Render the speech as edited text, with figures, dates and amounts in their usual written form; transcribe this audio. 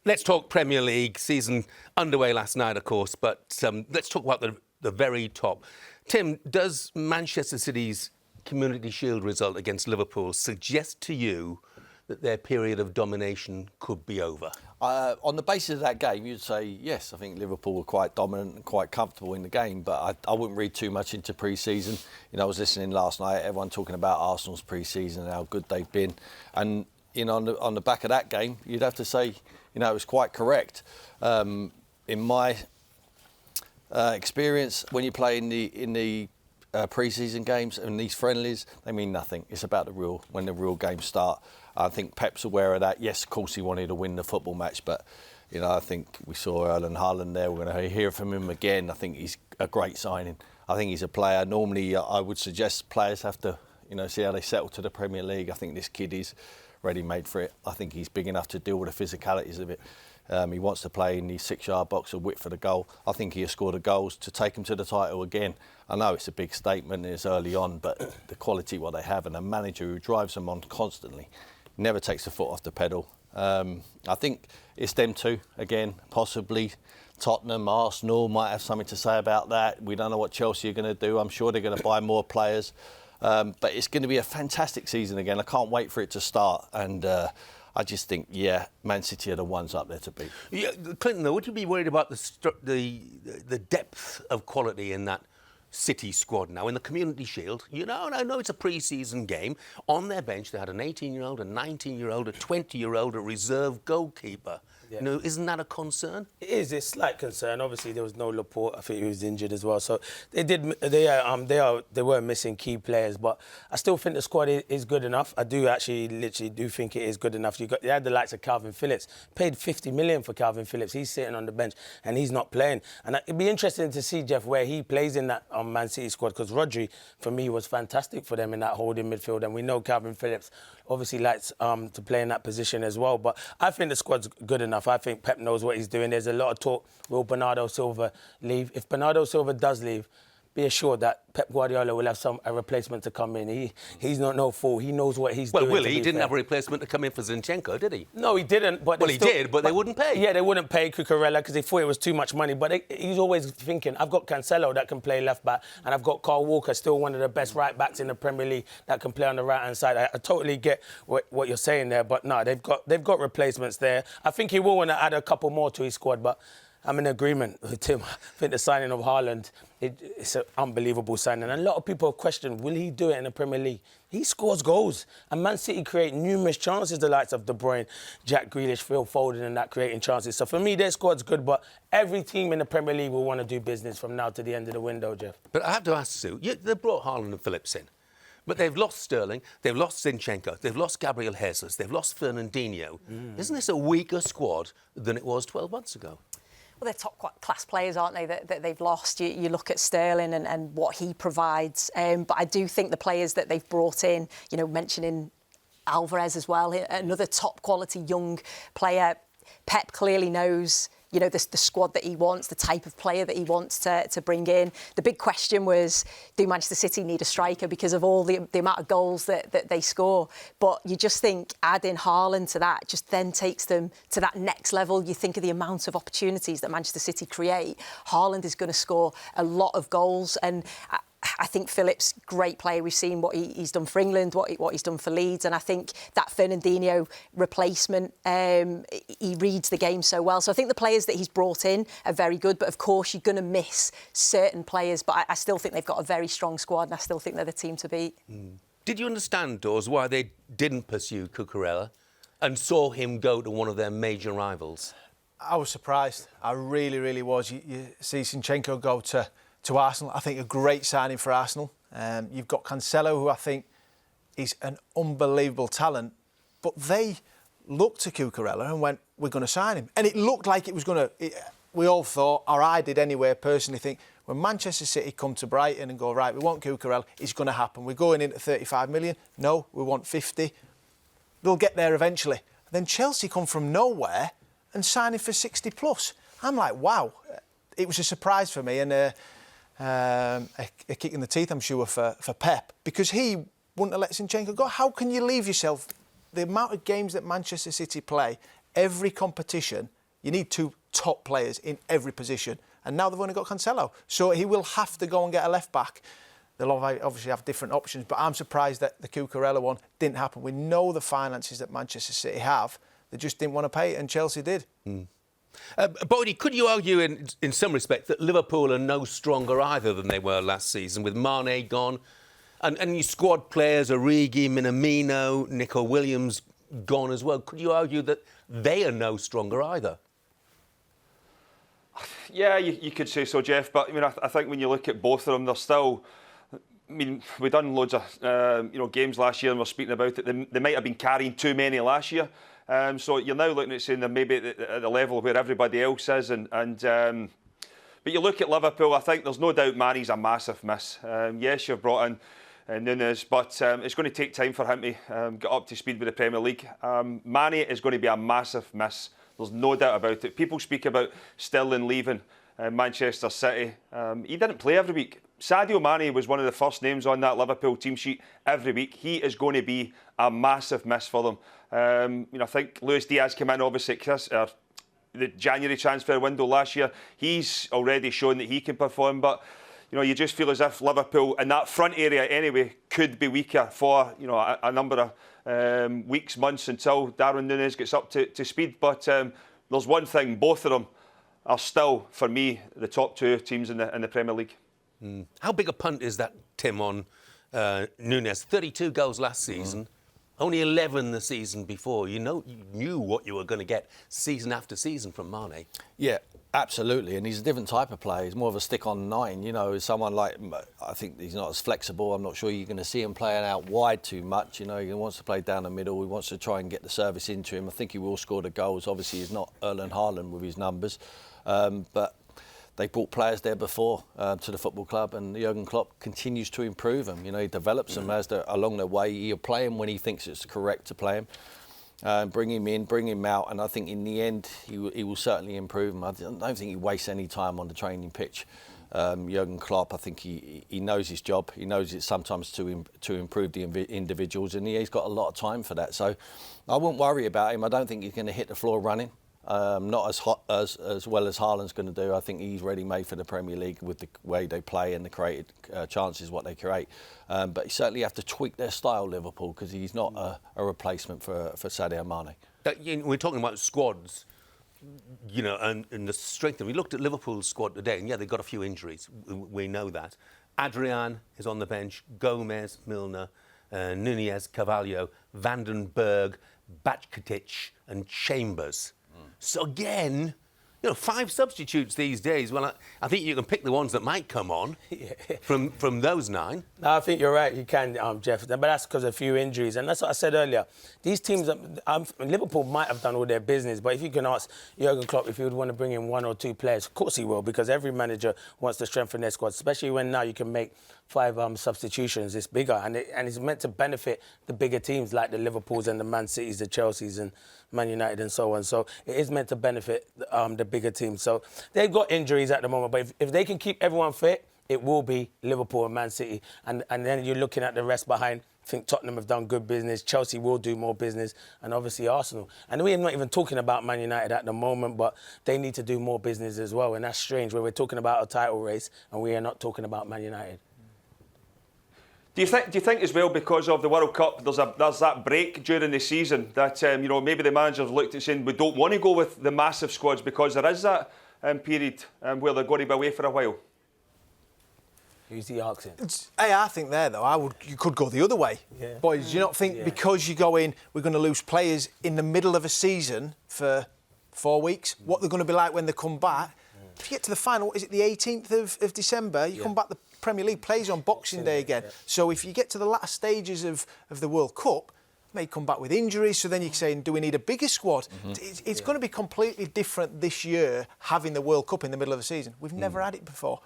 Let's talk Premier League. Season underway last night, of course, but let's talk about the very top. Tim, does Manchester City's Community Shield result against Liverpool suggest to you that their period of domination could be over? On the basis of that game, you'd say, yes, I think Liverpool were quite dominant and quite comfortable in the game, but I wouldn't read too much into pre-season. You know, I was listening last night, everyone talking about Arsenal's pre-season and how good they've been. And, you know, on the back of that game, you'd have to say, you know, it was quite correct. In my experience, when you play in the pre-season games and these friendlies, they mean nothing. It's about when the real games start. I think Pep's aware of that. Yes, of course, he wanted to win the football match, but you know, I think we saw Erling Haaland there. We're going to hear from him again. I think he's a great signing. I think he's a player. Normally, I would suggest players have to, you know, see how they settle to the Premier League. I think this kid is ready-made for it. I think he's big enough to deal with the physicalities of it. He wants to play in the 6-yard box of width for the goal. I think he has scored the goals to take him to the title again. I know it's a big statement, it's early on, but the quality what they have and a manager who drives them on constantly, never takes the foot off the pedal. I think it's them two, again, possibly. Tottenham, Arsenal might have something to say about that. We don't know what Chelsea are going to do. I'm sure they're going to buy more players. But it's going to be a fantastic season again. I can't wait for it to start. And I just think, yeah, Man City are the ones up there to beat. Yeah, Clinton, though, would you be worried about the depth of quality in that City squad now? In the Community Shield, you know, and I know it's a pre-season game. On their bench, they had an 18-year-old, a 19-year-old, a 20-year-old, a reserve goalkeeper. Yeah. You know, isn't that a concern? It is. It's a slight concern. Obviously, there was no Laporte. I think he was injured as well. So they were missing key players, but I still think the squad is good enough. I do literally think it is good enough. They had the likes of Calvin Phillips. Paid 50 million for Calvin Phillips. He's sitting on the bench and he's not playing. And it'd be interesting to see, Jeff, where he plays in that Man City squad, because Rodri, for me, was fantastic for them in that holding midfield. And we know Calvin Phillips obviously likes to play in that position as well. But I think the squad's good enough. I think Pep knows what he's doing. There's a lot of talk, will Bernardo Silva leave? If Bernardo Silva does leave, be assured that Pep Guardiola will have a replacement to come in. He's not no fool. He knows what he's doing. Well, he didn't have a replacement to come in for Zinchenko, did he? No, he didn't. But he did, but they wouldn't pay. Yeah, they wouldn't pay Cucurella because they thought it was too much money. But he's always thinking, I've got Cancelo that can play left back, and I've got Carl Walker, still one of the best right backs in the Premier League, that can play on the right hand side. I totally get what you're saying there, but no, they've got replacements there. I think he will want to add a couple more to his squad, but I'm in agreement with Tim. I think the signing of Haaland, it's an unbelievable signing. And a lot of people have questioned, will he do it in the Premier League? He scores goals. And Man City create numerous chances, the likes of De Bruyne, Jack Grealish, Phil Foden, and that creating chances. So for me, their squad's good, but every team in the Premier League will want to do business from now to the end of the window, Jeff. But I have to ask, Sue, they brought Haaland and Phillips in. But they've lost Sterling, they've lost Zinchenko, they've lost Gabriel Jesus, they've lost Fernandinho. Isn't this a weaker squad than it was 12 months ago? Well, they're top-class players, aren't they, that they've lost? You look at Sterling and what he provides. But I do think the players that they've brought in, you know, mentioning Alvarez as well, another top-quality young player. Pep clearly knows, you know, the squad that he wants, the type of player that he wants to bring in. The big question was, do Manchester City need a striker because of all the amount of goals that they score? But you just think adding Haaland to that just then takes them to that next level. You think of the amount of opportunities that Manchester City create. Haaland is going to score a lot of goals, and I think Phillips, great player. We've seen what he's done for England, what he's done for Leeds, and I think that Fernandinho replacement, he reads the game so well. So I think the players that he's brought in are very good, but of course you're going to miss certain players. But I still think they've got a very strong squad, and I still think they're the team to beat. Did you understand, Dawes, why they didn't pursue Cucurella and saw him go to one of their major rivals? I was surprised. I really, really was. You see Zinchenko go to Arsenal. I think a great signing for Arsenal. You've got Cancelo, who I think is an unbelievable talent, but they looked to Cucurella and went, we're going to sign him. And it looked like it was going to... We all thought, or I did anyway, personally think, when Manchester City come to Brighton and go, right, we want Cucurella, it's going to happen. We're going in at 35 million. No, we want 50. They'll get there eventually. Then Chelsea come from nowhere and sign him for 60 plus. I'm like, wow. It was a surprise for me, and a kick in the teeth, I'm sure, for Pep, because he wouldn't have let Zinchenko go. How can you leave yourself? The amount of games that Manchester City play, every competition, you need 2 top players in every position. And now they've only got Cancelo. So he will have to go and get a left-back. They'll obviously have different options, but I'm surprised that the Cucurella one didn't happen. We know the finances that Manchester City have. They just didn't want to pay it, and Chelsea did. Bodie, could you argue in some respect that Liverpool are no stronger either than they were last season, with Mane gone and your squad players, Origi, Minamino, Nico Williams gone as well? Could you argue that they are no stronger either? Yeah, you could say so, Jeff. But I mean, I think when you look at both of them, they're still. I mean, we've done loads of games last year, and we're speaking about it. They might have been carrying too many last year. So you're now looking at saying they're maybe at the level where everybody else is, but you look at Liverpool. I think there's no doubt Mane's a massive miss. Yes, you've brought in Núñez, but it's going to take time for him to get up to speed with the Premier League. Mane is going to be a massive miss. There's no doubt about it. People speak about Sterling leaving Manchester City. He didn't play every week. Sadio Mane was one of the first names on that Liverpool team sheet every week. He is going to be a massive miss for them. I think Luis Diaz came in obviously the January transfer window last year. He's already shown that he can perform, but you just feel as if Liverpool in that front area anyway could be weaker for a number of weeks, months until Darwin Núñez gets up to speed. But there's one thing: both of them are still, for me, the top 2 teams in the Premier League. How big a punt is that, Tim, on Núñez? 32 goals last season, only 11 the season before. You knew what you were going to get season after season from Mane. Yeah, absolutely. And he's a different type of player. He's more of a stick-on 9. Someone like, I think he's not as flexible. I'm not sure you're going to see him playing out wide too much. He wants to play down the middle. He wants to try and get the service into him. I think he will score the goals. Obviously, he's not Erling Haaland with his numbers. But they brought players there before to the football club, and Jurgen Klopp continues to improve them. He develops them along the way. He'll play him when he thinks it's correct to play him. Bring him in, bring him out, and I think in the end he will certainly improve him. I don't think he wastes any time on the training pitch. Jurgen Klopp, I think he knows his job. He knows it's sometimes to improve the individuals, and he's got a lot of time for that. So I wouldn't worry about him. I don't think he's going to hit the floor running. Not as hot as well as Haaland's going to do. I think he's ready made for the Premier League with the way they play and the created chances what they create. But you certainly have to tweak their style, Liverpool, because he's not a replacement for Sadio Mane. We're talking about squads, and the strength. We looked at Liverpool's squad today, and they've got a few injuries. We know that. Adrian is on the bench. Gomez, Milner, Núñez, Carvalho, Vandenberg, Bajcetic, and Chambers. So again, 5 substitutes these days. Well, I think you can pick the ones that might come on from those 9. No, I think you're right. You can, Jeff. But that's because of a few injuries. And that's what I said earlier. These teams, Liverpool might have done all their business, but if you can ask Jurgen Klopp if he would want to bring in 1 or 2 players, of course he will, because every manager wants to strengthen their squad, especially when now you can make 5 substitutions. It's bigger, and it's meant to benefit the bigger teams like the Liverpools and the Man Cities, the Chelseas and Man United and so on. So it is meant to benefit the bigger teams. So they've got injuries at the moment, but if they can keep everyone fit, it will be Liverpool and Man City. And then you're looking at the rest behind. I think Tottenham have done good business. Chelsea will do more business. And obviously Arsenal. And we're not even talking about Man United at the moment, but they need to do more business as well. And that's strange when we're talking about a title race and we are not talking about Man United. Do you think as well, because of the World Cup, there's that break during the season that maybe the managers looked at saying we don't want to go with the massive squads because there is that period where they're going to be away for a while? Who's he asking? I think there, though, you could go the other way. Yeah. Boys, do you not think because you go in, we're going to lose players in the middle of a season for 4 weeks, what they're going to be like when they come back? If you get to the final, is it the 18th of December? You come back, the Premier League plays on Boxing Day again. Yeah. So if you get to the latter stages of the World Cup, may come back with injuries, so then you're saying, do we need a bigger squad? It's going to be completely different this year, having the World Cup in the middle of the season. We've never had it before.